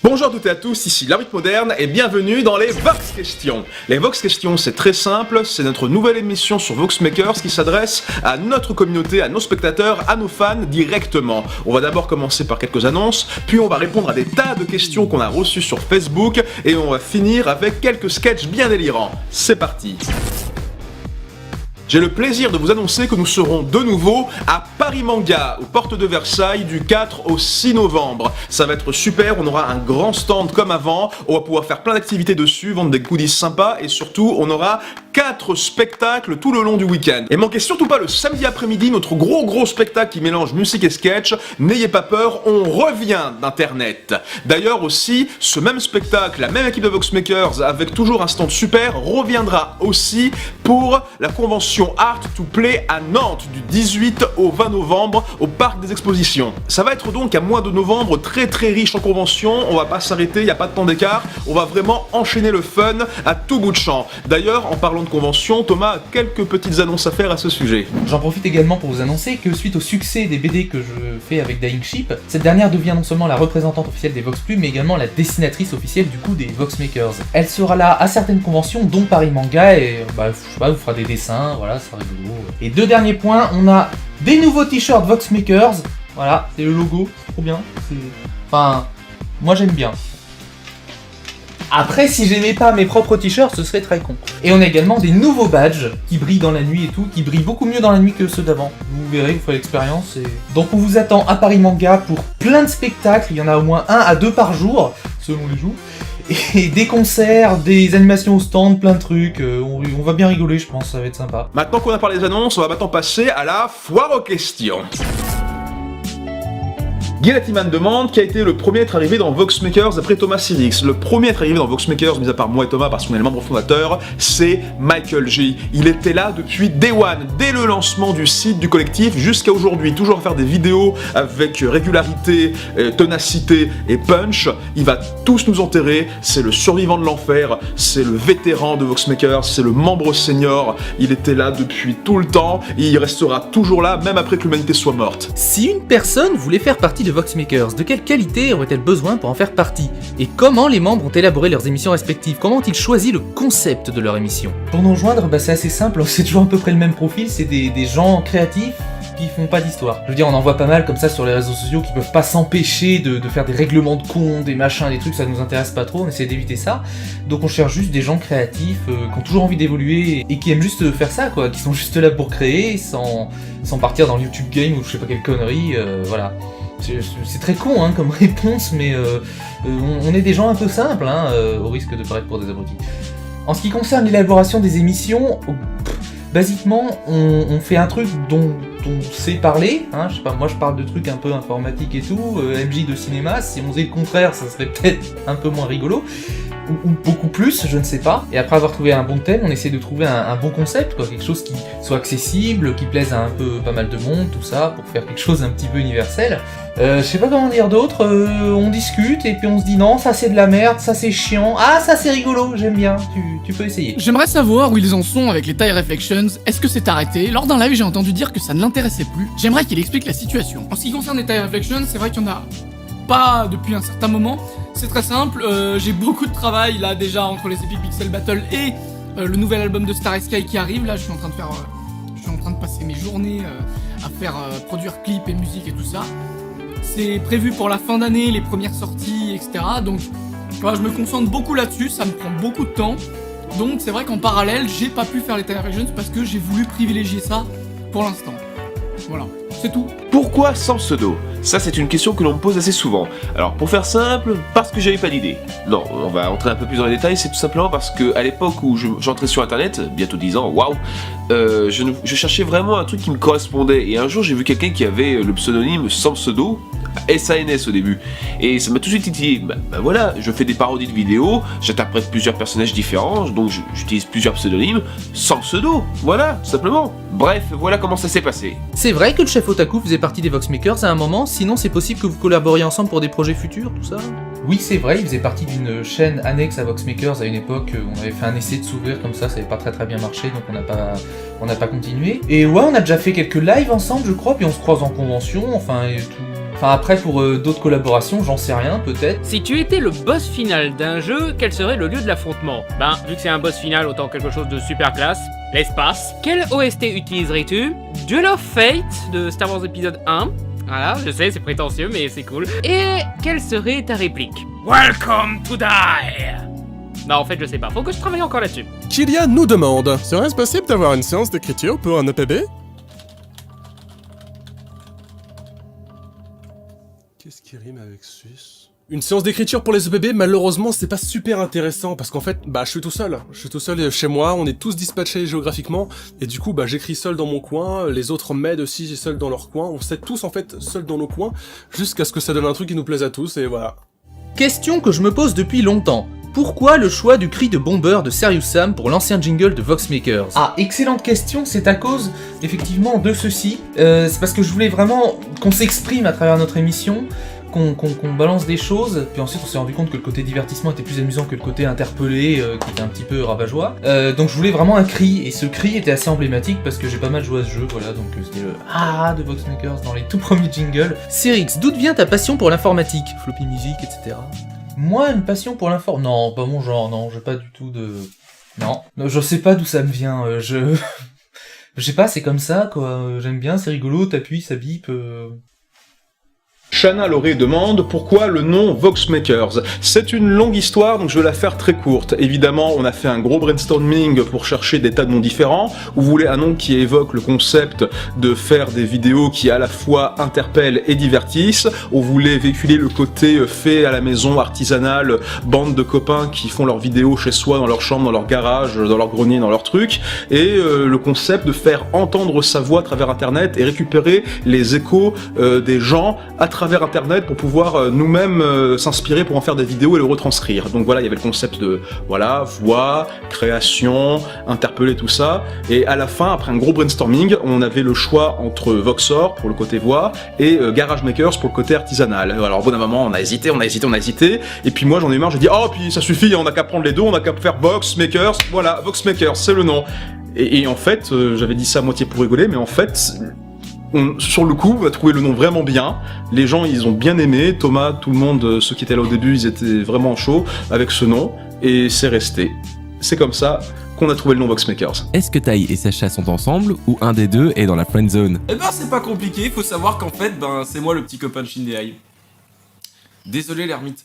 Bonjour à toutes et à tous, ici l'Arbitre Moderne et bienvenue dans les Vox Questions. Les Vox Questions, c'est très simple, c'est notre nouvelle émission sur Voxmakers qui s'adresse à notre communauté, à nos spectateurs, à nos fans directement. On va d'abord commencer par quelques annonces, puis on va répondre à des tas de questions qu'on a reçues sur Facebook et on va finir avec quelques sketchs bien délirants. C'est parti. J'ai le plaisir de vous annoncer que nous serons de nouveau à Paris Manga, aux portes de Versailles, du 4 au 6 novembre. Ça va être super, on aura un grand stand comme avant, on va pouvoir faire plein d'activités dessus, vendre des goodies sympas, et surtout, on aura 4 spectacles tout le long du week-end. Et manquez surtout pas le samedi après-midi, notre gros spectacle qui mélange musique et sketch. N'ayez pas peur, on revient d'internet. D'ailleurs aussi, ce même spectacle, la même équipe de Voxmakers, avec toujours un stand super, reviendra aussi pour la convention Art to Play à Nantes du 18 au 20 novembre au Parc des Expositions. Ça va être donc un mois de novembre très riche en conventions, on va pas s'arrêter, il n'y a pas de temps d'écart, on va vraiment enchaîner le fun à tout bout de champ. D'ailleurs, en parlant de convention, Thomas a quelques petites annonces à faire à ce sujet. J'en profite également pour vous annoncer que suite au succès des BD que je fais avec Dying Ship, cette dernière devient non seulement la représentante officielle des Vox Plus, mais également la dessinatrice officielle du coup des Voxmakers. Elle sera là à certaines conventions, dont Paris Manga, et je sais pas, vous fera des dessins, voilà, ça sera rigolo. Et deux derniers points, on a des nouveaux t-shirts Voxmakers, voilà, c'est le logo, c'est trop bien, enfin, moi j'aime bien. Après, si j'aimais pas mes propres t-shirts, ce serait très con. Et on a également des nouveaux badges qui brillent dans la nuit et tout, qui brillent beaucoup mieux dans la nuit que ceux d'avant. Vous verrez, vous ferez l'expérience. Donc on vous attend à Paris Manga pour plein de spectacles, il y en a au moins 1 à 2 par jour, selon les jours. Et des concerts, des animations au stand, plein de trucs, on va bien rigoler je pense, ça va être sympa. Maintenant qu'on a parlé des annonces, on va maintenant passer à la foire aux questions. Guy Latiman demande qui a été le premier à être arrivé dans Voxmakers après Thomas Sirix. Le premier à être arrivé dans Voxmakers, mis à part moi et Thomas parce qu'on est le membre fondateur, c'est Michael J. Il était là depuis Day One, dès le lancement du site, du collectif, jusqu'à aujourd'hui. Toujours à faire des vidéos avec régularité, ténacité et punch. Il va tous nous enterrer, c'est le survivant de l'enfer, c'est le vétéran de Voxmakers, c'est le membre senior. Il était là depuis tout le temps et il restera toujours là, même après que l'humanité soit morte. Si une personne voulait faire partie de Voxmakers, de quelle qualité aurait-elle besoin pour en faire partie? Et comment les membres ont élaboré leurs émissions respectives? Comment ont-ils choisi le concept de leur émission? Pour nous rejoindre, c'est assez simple, c'est toujours à peu près le même profil, c'est des gens créatifs qui font pas d'histoire. Je veux dire, on en voit pas mal comme ça sur les réseaux sociaux qui peuvent pas s'empêcher de faire des règlements de compte, des machins, des trucs, ça nous intéresse pas trop, on essaie d'éviter ça. Donc on cherche juste des gens créatifs, qui ont toujours envie d'évoluer et qui aiment juste faire ça, quoi, qui sont juste là pour créer, sans partir dans le YouTube Game ou je sais pas quelle connerie, voilà. C'est très con hein, comme réponse, mais on est des gens un peu simples, hein, au risque de paraître pour des abrutis. En ce qui concerne l'élaboration des émissions, basiquement, on fait un truc dont on sait parler, hein, je sais pas, moi je parle de trucs un peu informatiques et tout, MJ de cinéma, si on faisait le contraire, ça serait peut-être un peu moins rigolo, ou beaucoup plus, je ne sais pas. Et après avoir trouvé un bon thème, on essaie de trouver un bon concept, quoi, quelque chose qui soit accessible, qui plaise à pas mal de monde, tout ça, pour faire quelque chose un petit peu universel. Je sais pas comment dire d'autre, on discute et puis on se dit non, ça c'est de la merde, ça c'est chiant, ah ça c'est rigolo, j'aime bien, tu peux essayer. J'aimerais savoir où ils en sont avec les TIE Reflections, est-ce que c'est arrêté? Lors d'un live j'ai entendu dire que ça ne l'intéressait plus, j'aimerais qu'il explique la situation. En ce qui concerne les TIE Reflections, c'est vrai qu'il y en a pas depuis un certain moment, c'est très simple, j'ai beaucoup de travail là déjà entre les Epic Pixel Battle et le nouvel album de Star Sky qui arrive, là je suis en train de passer mes journées à faire produire clips et musique et tout ça. C'est prévu pour la fin d'année, les premières sorties, etc. Donc voilà, je me concentre beaucoup là-dessus, ça me prend beaucoup de temps. Donc c'est vrai qu'en parallèle, j'ai pas pu faire les TIE Reflections parce que j'ai voulu privilégier ça pour l'instant. Voilà, c'est tout. Pourquoi sans pseudo? Ça c'est une question que l'on me pose assez souvent. Alors pour faire simple, parce que j'avais pas d'idée. Non, on va entrer un peu plus dans les détails, c'est tout simplement parce que à l'époque où j'entrais sur internet, bientôt 10 ans, waouh, je cherchais vraiment un truc qui me correspondait. Et un jour j'ai vu quelqu'un qui avait le pseudonyme sans pseudo, SANS au début. Et ça m'a tout de suite titillé. Bah voilà, je fais des parodies de vidéos, j'interprète plusieurs personnages différents, donc j'utilise plusieurs pseudonymes, sans pseudo, voilà, tout simplement. Bref, voilà comment ça s'est passé. C'est vrai que le chef Otaku faisait partie des Voxmakers à un moment, sinon c'est possible que vous collaboriez ensemble pour des projets futurs, tout ça? Oui, c'est vrai, il faisait partie d'une chaîne annexe à Voxmakers à une époque, on avait fait un essai de s'ouvrir comme ça avait pas très bien marché, donc on n'a pas continué. Et ouais, on a déjà fait quelques lives ensemble, je crois, puis on se croise en convention, enfin, et tout. Enfin après pour d'autres collaborations, j'en sais rien peut-être. Si tu étais le boss final d'un jeu, quel serait le lieu de l'affrontement? Ben, vu que c'est un boss final, autant quelque chose de super classe. L'espace. Quel OST utiliserais-tu? Duel of Fate de Star Wars épisode 1. Voilà, je sais, c'est prétentieux, mais c'est cool. Et quelle serait ta réplique? Welcome to die! Non, en fait, je sais pas. Faut que je travaille encore là-dessus. Kylian nous demande, serait-ce possible d'avoir une séance d'écriture pour un EPB? Qu'est-ce qui rime avec Suisse? Une séance d'écriture pour les EPB, malheureusement, c'est pas super intéressant, parce qu'en fait, je suis tout seul. Je suis tout seul chez moi, on est tous dispatchés géographiquement, et du coup, j'écris seul dans mon coin, les autres m'aident aussi seuls dans leur coin, on s'aide tous, en fait, seuls dans nos coins, jusqu'à ce que ça donne un truc qui nous plaise à tous, et voilà. Question que je me pose depuis longtemps. Pourquoi le choix du cri de Bomber de Serious Sam pour l'ancien jingle de Voxmakers? Ah, excellente question, c'est à cause, effectivement, de ceci. C'est parce que je voulais vraiment qu'on s'exprime à travers notre émission, qu'on balance des choses, puis ensuite on s'est rendu compte que le côté divertissement était plus amusant que le côté interpellé, qui était un petit peu rabat-joie. Donc je voulais vraiment un cri, et ce cri était assez emblématique parce que j'ai pas mal joué à ce jeu, voilà, donc c'était le ah de Voxmakers dans les tout premiers jingles. Cyrix, d'où vient ta passion pour l'informatique? Floppy music, etc. Moi, une passion pour l'informatique? Non, pas mon genre, non, j'ai pas du tout de... Non, je sais pas d'où ça me vient, je sais pas, c'est comme ça, quoi, j'aime bien, c'est rigolo, t'appuies, ça bip... Shana Loré demande pourquoi le nom Voxmakers. C'est une longue histoire, donc je vais la faire très courte. Évidemment, on a fait un gros brainstorming pour chercher des tas de noms différents. On voulait un nom qui évoque le concept de faire des vidéos qui à la fois interpellent et divertissent. On voulait véhiculer le côté fait à la maison, artisanal, bande de copains qui font leurs vidéos chez soi, dans leur chambre, dans leur garage, dans leur grenier, dans leur truc. Et le concept de faire entendre sa voix à travers Internet et récupérer les échos des gens à travers Internet pour pouvoir nous-mêmes s'inspirer pour en faire des vidéos et le retranscrire. Donc voilà, il y avait le concept de voilà, voix, création, interpeller, tout ça. Et à la fin, après un gros brainstorming, on avait le choix entre Voxor pour le côté voix et Garage Makers pour le côté artisanal. Alors au bout d'un moment, on a hésité. Et puis moi, j'en ai eu marre, j'ai dit oh, puis ça suffit, on n'a qu'à prendre les deux, on n'a qu'à faire Voxmakers. Voilà, Voxmakers, c'est le nom. Et en fait, j'avais dit ça à moitié pour rigoler, mais en fait... sur le coup, on a trouvé le nom vraiment bien. Les gens, ils ont bien aimé. Thomas, tout le monde, ceux qui étaient là au début, ils étaient vraiment chauds avec ce nom. Et c'est resté. C'est comme ça qu'on a trouvé le nom Voxmakers. Est-ce que Tai et Sacha sont ensemble ou un des deux est dans la friend zone? Eh ben c'est pas compliqué, faut savoir qu'en fait, c'est moi le petit copain de Shindeai. Désolé l'ermite.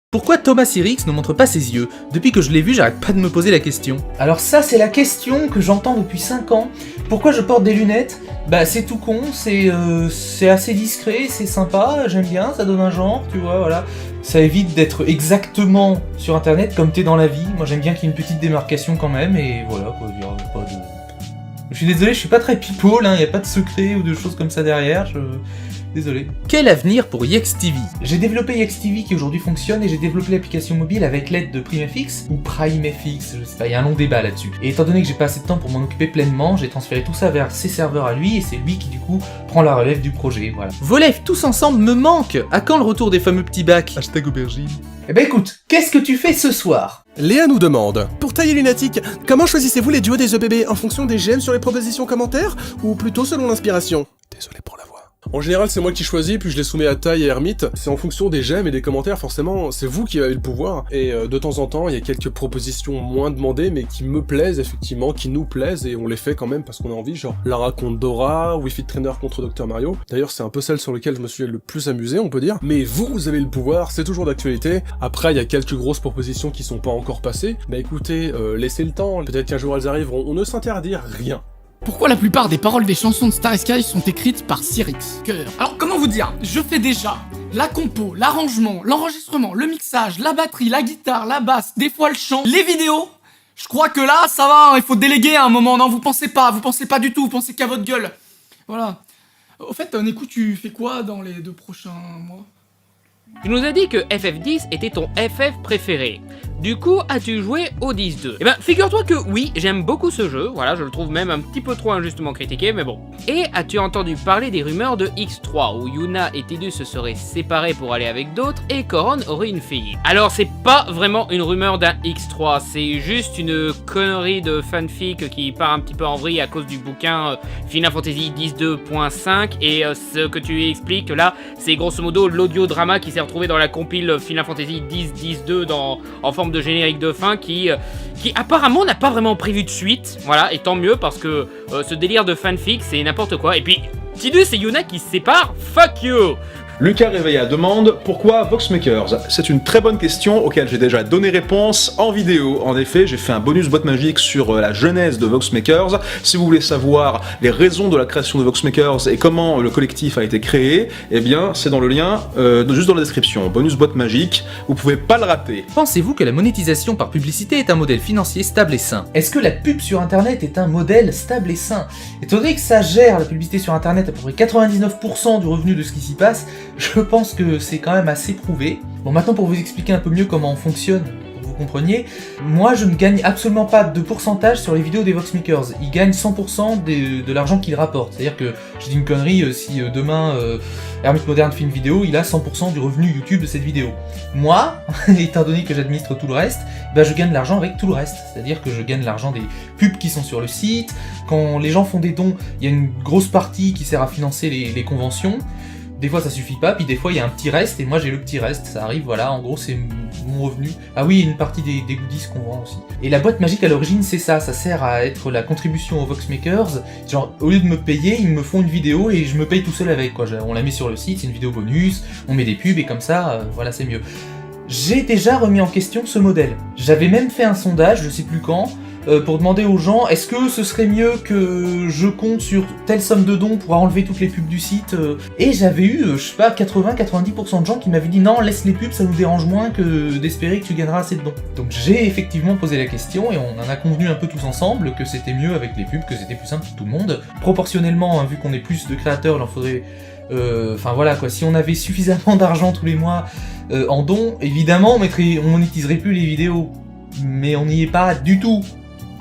Pourquoi Thomas Cyrix ne montre pas ses yeux? Depuis que je l'ai vu, j'arrête pas de me poser la question. Alors ça, c'est la question que j'entends depuis 5 ans. Pourquoi je porte des lunettes? C'est tout con, c'est assez discret, c'est sympa, j'aime bien, ça donne un genre, tu vois, voilà. Ça évite d'être exactement sur Internet comme t'es dans la vie. Moi, j'aime bien qu'il y ait une petite démarcation quand même, et voilà, quoi, il y a pas de... Je suis désolé, je suis pas très people, hein, y a pas de secret ou de choses comme ça derrière, Désolé. Quel avenir pour YexTV? J'ai développé YexTV qui aujourd'hui fonctionne et j'ai développé l'application mobile avec l'aide de PrimeFX ou PrimeFX, je sais pas, il y a un long débat là-dessus. Et étant donné que j'ai pas assez de temps pour m'en occuper pleinement, j'ai transféré tout ça vers ses serveurs à lui et c'est lui qui du coup prend la relève du projet, voilà. Vos lives tous ensemble me manquent. À quand le retour des fameux petits bacs? Hashtag aubergine. Eh ben écoute, qu'est-ce que tu fais ce soir? Léa nous demande, pour tailler lunatique, comment choisissez-vous les duos des EPB en fonction des j'aime sur les propositions commentaires ou plutôt selon l'inspiration? Désolé pour la voix. En général, c'est moi qui choisis, puis je les soumets à Tai et Hermite. C'est en fonction des j'aime et des commentaires, forcément, c'est vous qui avez le pouvoir. Et de temps en temps, il y a quelques propositions moins demandées, mais qui me plaisent, effectivement, qui nous plaisent, et on les fait quand même parce qu'on a envie, genre Lara contre Dora, Wii Fit Trainer contre Dr Mario. D'ailleurs, c'est un peu celle sur laquelle je me suis le plus amusé, on peut dire. Mais vous avez le pouvoir, c'est toujours d'actualité. Après, il y a quelques grosses propositions qui sont pas encore passées. Bah écoutez, laissez le temps, peut-être qu'un jour elles arriveront, on ne s'interdit rien. Pourquoi la plupart des paroles des chansons de Star Sky sont écrites par Cyrix? Alors comment vous dire? Je fais déjà la compo, l'arrangement, l'enregistrement, le mixage, la batterie, la guitare, la basse, des fois le chant, les vidéos. Je crois que là, ça va, il faut déléguer à un moment. Non, vous pensez pas du tout, vous pensez qu'à votre gueule. Voilà. Au fait, Neku, tu fais quoi dans les 2 prochains mois? Tu nous as dit que FF10 était ton FF préféré. Du coup, as-tu joué au 10-2 ? Eh ben, figure-toi que oui, j'aime beaucoup ce jeu, voilà, je le trouve même un petit peu trop injustement critiqué, mais bon. Et as-tu entendu parler des rumeurs de X3, où Yuna et Tidus se seraient séparés pour aller avec d'autres, et Coron aurait une fille ? Alors, c'est pas vraiment une rumeur d'un X3, c'est juste une connerie de fanfic qui part un petit peu en vrille à cause du bouquin Final Fantasy X-2.5, et ce que tu expliques là, c'est grosso modo l'audio-drama qui s'est retrouvé dans la compile Final Fantasy X-10.2 en forme de générique de fin qui apparemment n'a pas vraiment prévu de suite, voilà, et tant mieux parce que ce délire de fanfic c'est n'importe quoi, et puis Tidus et Yuna qui se séparent, fuck you. Lucas Réveilla demande pourquoi Voxmakers. C'est une très bonne question auquel j'ai déjà donné réponse en vidéo. En effet, j'ai fait un bonus boîte magique sur la genèse de Voxmakers. Si vous voulez savoir les raisons de la création de Voxmakers et comment le collectif a été créé, eh bien c'est dans le lien juste dans la description. Bonus boîte magique, vous pouvez pas le rater. Pensez-vous que la monétisation par publicité est un modèle financier stable et sain ? Est-ce que la pub sur internet est un modèle stable et sain ? Étant donné que ça gère la publicité sur internet à peu près 99% du revenu de ce qui s'y passe, je pense que c'est quand même assez prouvé. Bon, maintenant pour vous expliquer un peu mieux comment on fonctionne, pour que vous compreniez, moi je ne gagne absolument pas de pourcentage sur les vidéos des Voxmakers. Ils gagnent 100% de l'argent qu'ils rapportent. C'est-à-dire que, je dis une connerie, si demain Ermite Moderne fait une vidéo, il a 100% du revenu YouTube de cette vidéo. Moi, étant donné que j'administre tout le reste, bah je gagne de l'argent avec tout le reste. C'est-à-dire que je gagne l'argent des pubs qui sont sur le site. Quand les gens font des dons, il y a une grosse partie qui sert à financer les conventions. Des fois ça suffit pas, puis des fois il y a un petit reste, et moi j'ai le petit reste, ça arrive, voilà, en gros c'est mon revenu. Ah oui, une partie des goodies qu'on vend aussi. Et la boîte magique à l'origine c'est ça sert à être la contribution aux Voxmakers, genre au lieu de me payer, ils me font une vidéo et je me paye tout seul avec, quoi. On la met sur le site, c'est une vidéo bonus, on met des pubs et comme ça, voilà c'est mieux. J'ai déjà remis en question ce modèle. J'avais même fait un sondage, je sais plus quand, pour demander aux gens, est-ce que ce serait mieux que je compte sur telle somme de dons pour enlever toutes les pubs du site Et j'avais eu, je sais pas, 80-90% de gens qui m'avaient dit non, laisse les pubs, ça nous dérange moins que d'espérer que tu gagneras assez de dons. Donc j'ai effectivement posé la question et on en a convenu un peu tous ensemble que c'était mieux avec les pubs, que c'était plus simple pour tout le monde. Proportionnellement, hein, vu qu'on est plus de créateurs, il en faudrait... Enfin voilà quoi, si on avait suffisamment d'argent tous les mois en dons, évidemment on monétiserait plus les vidéos. Mais on n'y est pas du tout.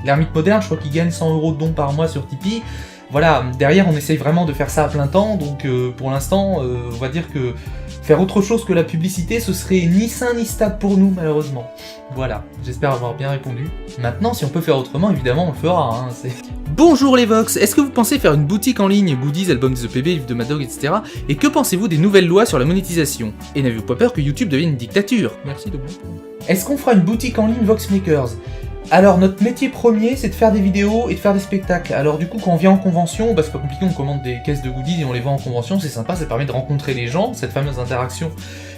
L'Ermite Moderne, je crois qu'il gagne 100 € de dons par mois sur Tipeee. Voilà, derrière on essaye vraiment de faire ça à plein temps, donc pour l'instant, on va dire que faire autre chose que la publicité, ce serait ni sain ni stable pour nous, malheureusement. Voilà, j'espère avoir bien répondu. Maintenant, si on peut faire autrement, évidemment, on le fera, hein, Bonjour les Vox, est-ce que vous pensez faire une boutique en ligne, goodies, albums des EPB, livres de Madog, etc. Et que pensez-vous des nouvelles lois sur la monétisation ? Et n'avez-vous pas peur que YouTube devienne une dictature ? Merci de vous. Est-ce qu'on fera une boutique en ligne Voxmakers ? Alors notre métier premier c'est de faire des vidéos et de faire des spectacles. Alors du coup quand on vient en convention, bah c'est pas compliqué, on commande des caisses de goodies et on les vend en convention, c'est sympa, ça permet de rencontrer les gens, cette fameuse interaction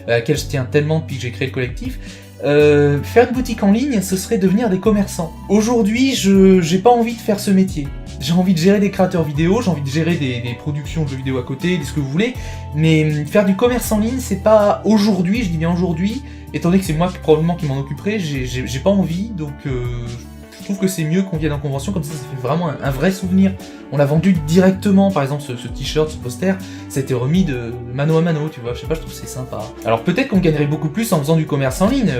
à laquelle je tiens tellement depuis que j'ai créé le collectif. Faire une boutique en ligne, ce serait devenir des commerçants. Aujourd'hui, j'ai pas envie de faire ce métier. J'ai envie de gérer des créateurs vidéo, j'ai envie de gérer des productions de vidéos à côté, ce que vous voulez, mais faire du commerce en ligne, c'est pas aujourd'hui, je dis bien aujourd'hui, étant donné que c'est moi probablement qui m'en occuperai, j'ai pas envie, donc je trouve que c'est mieux qu'on vienne en convention, comme ça fait vraiment un vrai souvenir. On l'a vendu directement, par exemple ce t-shirt, ce poster, ça a été remis de mano à mano, tu vois, je sais pas, je trouve que c'est sympa. Alors peut-être qu'on gagnerait beaucoup plus en faisant du commerce en ligne,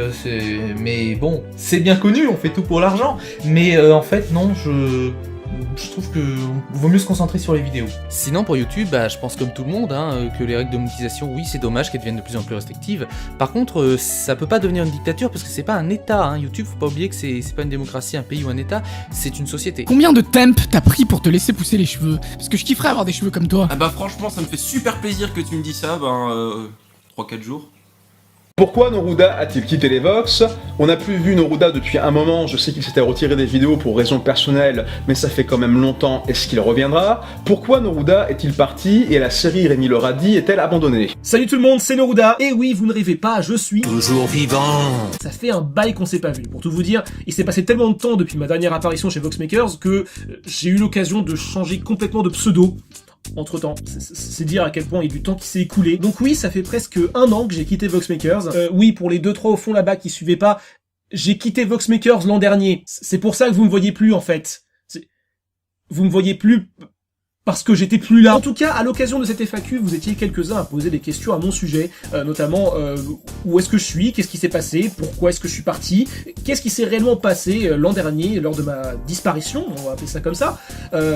mais bon, c'est bien connu, on fait tout pour l'argent, mais en fait non, je trouve que vaut mieux se concentrer sur les vidéos. Sinon pour YouTube, bah, je pense comme tout le monde que les règles de monétisation, oui c'est dommage qu'elles deviennent de plus en plus restrictives. Par contre, ça peut pas devenir une dictature parce que c'est pas un état. YouTube, faut pas oublier que c'est pas une démocratie, un pays ou un état, c'est une société. Combien de temp t'as pris pour te laisser pousser les cheveux ? Parce que je kifferais avoir des cheveux comme toi. Ah bah franchement ça me fait super plaisir que tu me dis ça, 3-4 jours. Pourquoi Noruda a-t-il quitté les Vox ? On n'a plus vu Noruda depuis un moment, je sais qu'il s'était retiré des vidéos pour raisons personnelles, mais ça fait quand même longtemps, est-ce qu'il reviendra ? Pourquoi Noruda est-il parti et la série Rémi le Radis est-elle abandonnée ? Salut tout le monde, c'est Noruda, et oui, vous ne rêvez pas, je suis toujours vivant. Ça fait un bail qu'on s'est pas vu, pour tout vous dire, il s'est passé tellement de temps depuis ma dernière apparition chez Voxmakers que j'ai eu l'occasion de changer complètement de pseudo. Entre temps, c'est dire à quel point il y a du temps qui s'est écoulé. Donc oui, ça fait presque 1 an que j'ai quitté Voxmakers. Oui, pour les 2-3 au fond là-bas qui suivaient pas, j'ai quitté Voxmakers l'an dernier. C'est pour ça que vous me voyez plus en fait. Vous me voyez plus parce que j'étais plus là. En tout cas, à l'occasion de cette FAQ, vous étiez quelques-uns à poser des questions à mon sujet, notamment où est-ce que je suis, qu'est-ce qui s'est passé, pourquoi est-ce que je suis parti, qu'est-ce qui s'est réellement passé l'an dernier lors de ma disparition, on va appeler ça comme ça.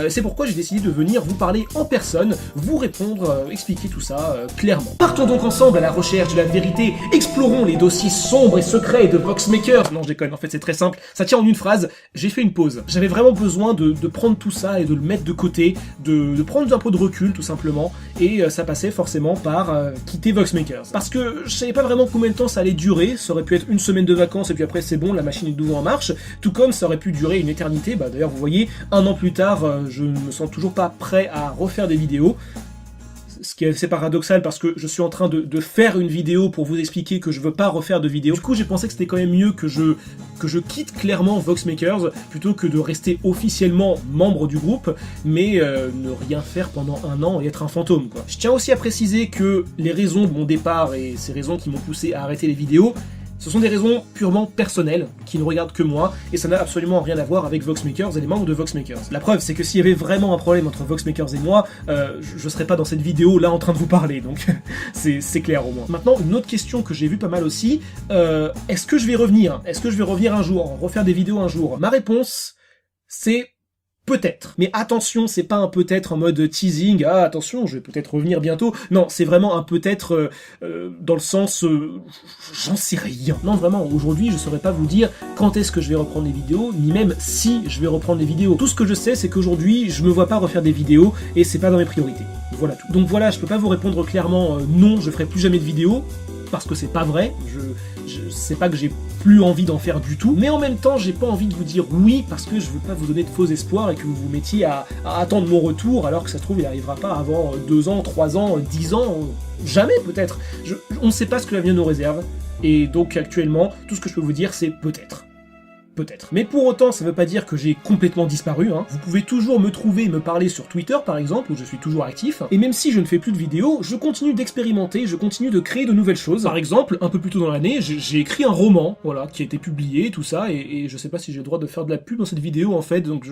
C'est pourquoi j'ai décidé de venir vous parler en personne, vous répondre, expliquer tout ça clairement. Partons donc ensemble à la recherche de la vérité, explorons les dossiers sombres et secrets de Voxmakers. Non, je déconne, en fait c'est très simple, ça tient en une phrase, j'ai fait une pause. J'avais vraiment besoin de prendre tout ça et de le mettre de côté, de prendre un peu de recul tout simplement, et ça passait forcément par quitter Voxmakers. Parce que je savais pas vraiment combien de temps ça allait durer, ça aurait pu être une semaine de vacances et puis après c'est bon, la machine est de nouveau en marche, tout comme ça aurait pu durer une éternité. Bah d'ailleurs vous voyez, 1 an plus tard, je ne me sens toujours pas prêt à refaire des vidéos. Ce qui est assez paradoxal parce que je suis en train de faire une vidéo pour vous expliquer que je veux pas refaire de vidéo. Du coup j'ai pensé que c'était quand même mieux que je quitte clairement Voxmakers plutôt que de rester officiellement membre du groupe mais ne rien faire pendant 1 an et être un fantôme quoi. Je tiens aussi à préciser que les raisons de mon départ et ces raisons qui m'ont poussé à arrêter les vidéos, ce sont des raisons purement personnelles, qui ne regardent que moi, et ça n'a absolument rien à voir avec Voxmakers et les membres de Voxmakers. La preuve, c'est que s'il y avait vraiment un problème entre Voxmakers et moi, je serais pas dans cette vidéo là en train de vous parler, donc c'est clair au moins. Maintenant, une autre question que j'ai vue pas mal aussi, est-ce que je vais revenir? Est-ce que je vais revenir un jour, refaire des vidéos un jour? Ma réponse, c'est peut-être. Mais attention, c'est pas un peut-être en mode teasing, ah attention, je vais peut-être revenir bientôt. Non, c'est vraiment un peut-être dans le sens j'en sais rien. Non, vraiment, aujourd'hui, je saurais pas vous dire quand est-ce que je vais reprendre les vidéos, ni même si je vais reprendre les vidéos. Tout ce que je sais, c'est qu'aujourd'hui, je me vois pas refaire des vidéos et c'est pas dans mes priorités. Voilà tout. Donc voilà, je peux pas vous répondre clairement non, je ferai plus jamais de vidéos parce que c'est pas vrai. C'est pas que j'ai plus envie d'en faire du tout, mais en même temps j'ai pas envie de vous dire oui parce que je veux pas vous donner de faux espoirs et que vous vous mettiez à attendre mon retour alors que ça se trouve il arrivera pas avant 2 ans, 3 ans, 10 ans, jamais peut-être. On ne sait pas ce que l'avenir nous réserve et donc actuellement tout ce que je peux vous dire c'est peut-être. Peut-être. Mais pour autant, ça veut pas dire que j'ai complètement disparu, hein. Vous pouvez toujours me trouver et me parler sur Twitter, par exemple, où je suis toujours actif. Et même si je ne fais plus de vidéos, je continue d'expérimenter, je continue de créer de nouvelles choses. Par exemple, un peu plus tôt dans l'année, j'ai écrit un roman, voilà, qui a été publié, tout ça, et je sais pas si j'ai le droit de faire de la pub dans cette vidéo, en fait, donc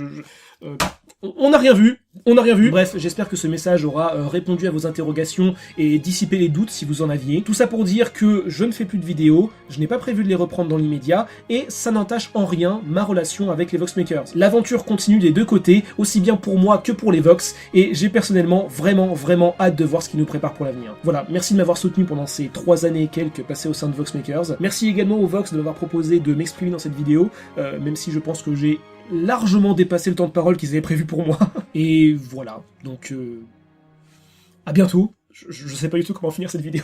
on n'a rien vu, on n'a rien vu. Bref, j'espère que ce message aura répondu à vos interrogations et dissipé les doutes si vous en aviez. Tout ça pour dire que je ne fais plus de vidéos, je n'ai pas prévu de les reprendre dans l'immédiat, et ça n'entache en rien ma relation avec les Voxmakers. L'aventure continue des deux côtés, aussi bien pour moi que pour les Vox, et j'ai personnellement vraiment hâte de voir ce qui nous prépare pour l'avenir. Voilà, merci de m'avoir soutenu pendant ces 3 années et quelques passées au sein de Voxmakers. Merci également aux Vox de m'avoir proposé de m'exprimer dans cette vidéo, même si je pense que j'ai largement dépassé le temps de parole qu'ils avaient prévu pour moi. Et voilà, donc à bientôt. Je sais pas du tout comment finir cette vidéo.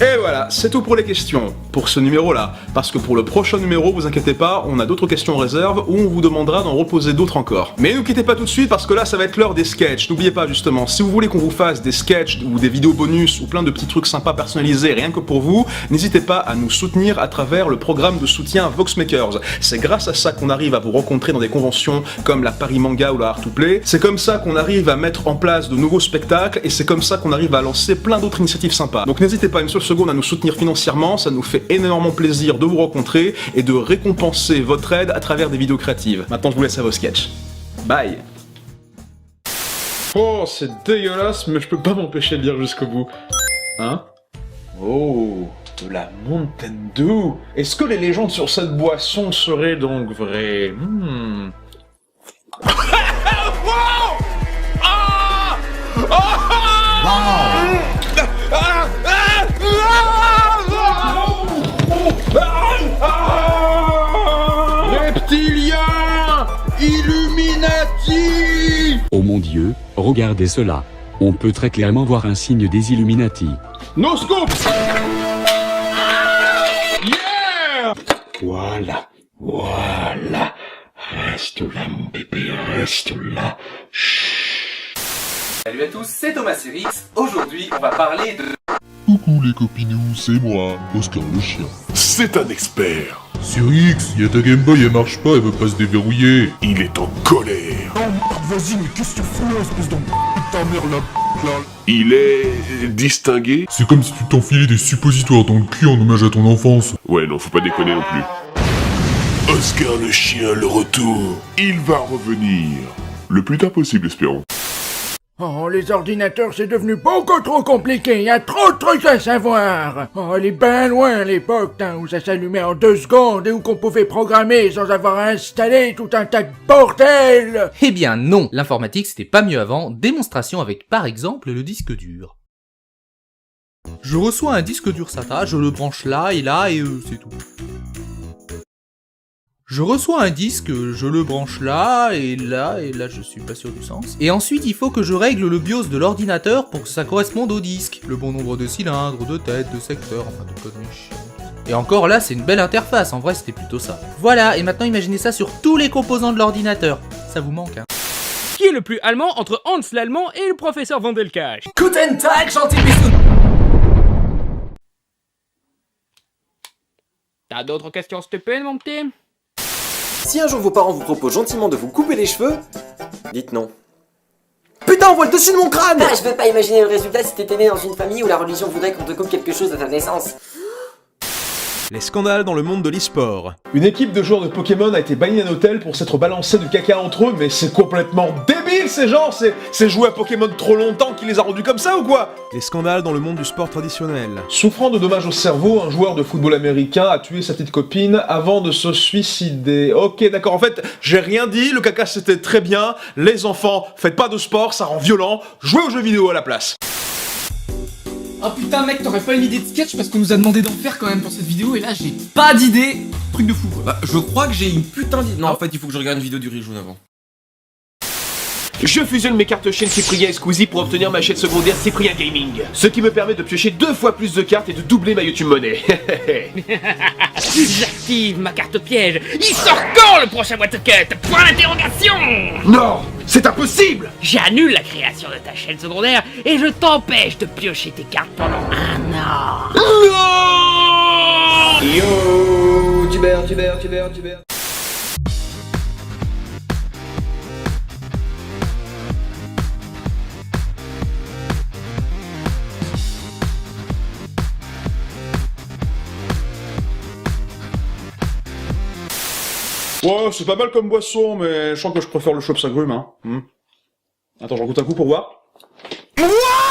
Et voilà, c'est tout pour les questions, pour ce numéro-là. Parce que pour le prochain numéro, vous inquiétez pas, on a d'autres questions en réserve où on vous demandera d'en reposer d'autres encore. Mais ne quittez pas tout de suite parce que là, ça va être l'heure des sketchs. N'oubliez pas justement, si vous voulez qu'on vous fasse des sketchs ou des vidéos bonus ou plein de petits trucs sympas personnalisés rien que pour vous, n'hésitez pas à nous soutenir à travers le programme de soutien Voxmakers. C'est grâce à ça qu'on arrive à vous rencontrer dans des conventions comme la Paris Manga ou la Art2Play. C'est comme ça qu'on arrive à mettre en place de nouveaux spectacles et c'est comme ça qu'on arrive à lancer plein d'autres initiatives sympas. Donc n'hésitez pas une seule seconde à nous soutenir financièrement, ça nous fait énormément plaisir de vous rencontrer et de récompenser votre aide à travers des vidéos créatives. Maintenant je vous laisse à vos sketchs. Bye. Oh, c'est dégueulasse, mais je peux pas m'empêcher de lire jusqu'au bout. Hein? Oh, de la Mountain Dew. Est-ce que les légendes sur cette boisson seraient donc vraies? Reptiliens! Illuminati! Oh mon Dieu, regardez cela. On peut très clairement voir un signe des Illuminati. No scoop! Yeah! Voilà. Reste là, mon bébé, reste là. Chut. Salut à tous, c'est Thomas Sirix. Aujourd'hui, on va parler de... Coucou les copinous, c'est moi, Oscar le chien. C'est un expert. Sirix, y'a ta Game Boy, elle marche pas, elle veut pas se déverrouiller. Il est en colère. Oh merde, vas-y, mais qu'est-ce que tu fous là, espèce d'en... Putain, merde, là. Il est... distingué. C'est comme si tu t'enfilais des suppositoires dans le cul en hommage à ton enfance. Ouais, non, faut pas déconner non plus. Oscar le chien, le retour. Il va revenir. Le plus tard possible, espérons. Oh, les ordinateurs, c'est devenu beaucoup trop compliqué, il y a trop de trucs à savoir. Oh, elle est bien loin l'époque, où ça s'allumait en 2 secondes et où qu'on pouvait programmer sans avoir installé tout un tas de bordel. Eh bien non, l'informatique c'était pas mieux avant, démonstration avec par exemple le disque dur. Je reçois un disque dur SATA, je le branche là et c'est tout. Je reçois un disque, je le branche là, et là, je suis pas sûr du sens. Et ensuite, il faut que je règle le BIOS de l'ordinateur pour que ça corresponde au disque. Le bon nombre de cylindres, de têtes, de secteurs, enfin de conneries chiantes. Et encore là, c'est une belle interface, en vrai c'était plutôt ça. Voilà, et maintenant imaginez ça sur tous les composants de l'ordinateur. Ça vous manque, hein. Qui est le plus allemand entre Hans l'allemand et le professeur Van Delcage? Guten Tag, gentil bisou. T'as d'autres questions, s'il te plaît, mon petit? Si un jour vos parents vous proposent gentiment de vous couper les cheveux, dites non. Putain, on voit le dessus de mon crâne! Ah, je peux pas imaginer le résultat si t'étais né dans une famille où la religion voudrait qu'on te coupe quelque chose à ta naissance. Les scandales dans le monde de l'e-sport. Une équipe de joueurs de Pokémon a été bannie d'un hôtel pour s'être balancé du caca entre eux, mais c'est complètement débile ces gens, c'est jouer à Pokémon trop longtemps qui les a rendus comme ça ou quoi? Les scandales dans le monde du sport traditionnel. Souffrant de dommages au cerveau, un joueur de football américain a tué sa petite copine avant de se suicider. Ok, d'accord, en fait, j'ai rien dit, le caca c'était très bien, les enfants, faites pas de sport, ça rend violent, jouez aux jeux vidéo à la place. Oh putain mec, t'aurais pas une idée de sketch parce qu'on nous a demandé d'en faire quand même pour cette vidéo et là j'ai pas d'idée. Truc de fou quoi. Bah, je crois que j'ai une putain d'idée. Non, en fait, il faut que je regarde une vidéo du Riz Jaune avant. Je fusionne mes cartes chaînes Cyprien et Squeezie pour obtenir ma chaîne secondaire Cyprien Gaming. Ce qui me permet de piocher 2 fois plus de cartes et de doubler ma YouTube monnaie. J'active ma carte piège. Il sort quand le prochain Watercut? Point d'interrogation. Non, c'est impossible. J'annule la création de ta chaîne secondaire et je t'empêche de piocher tes cartes pendant 1 an. Non. Yo, tuber. Ouais, c'est pas mal comme boisson, mais je crois que je préfère le Chops agrumes, hein. Attends, j'en goûte un coup pour voir. Ouah!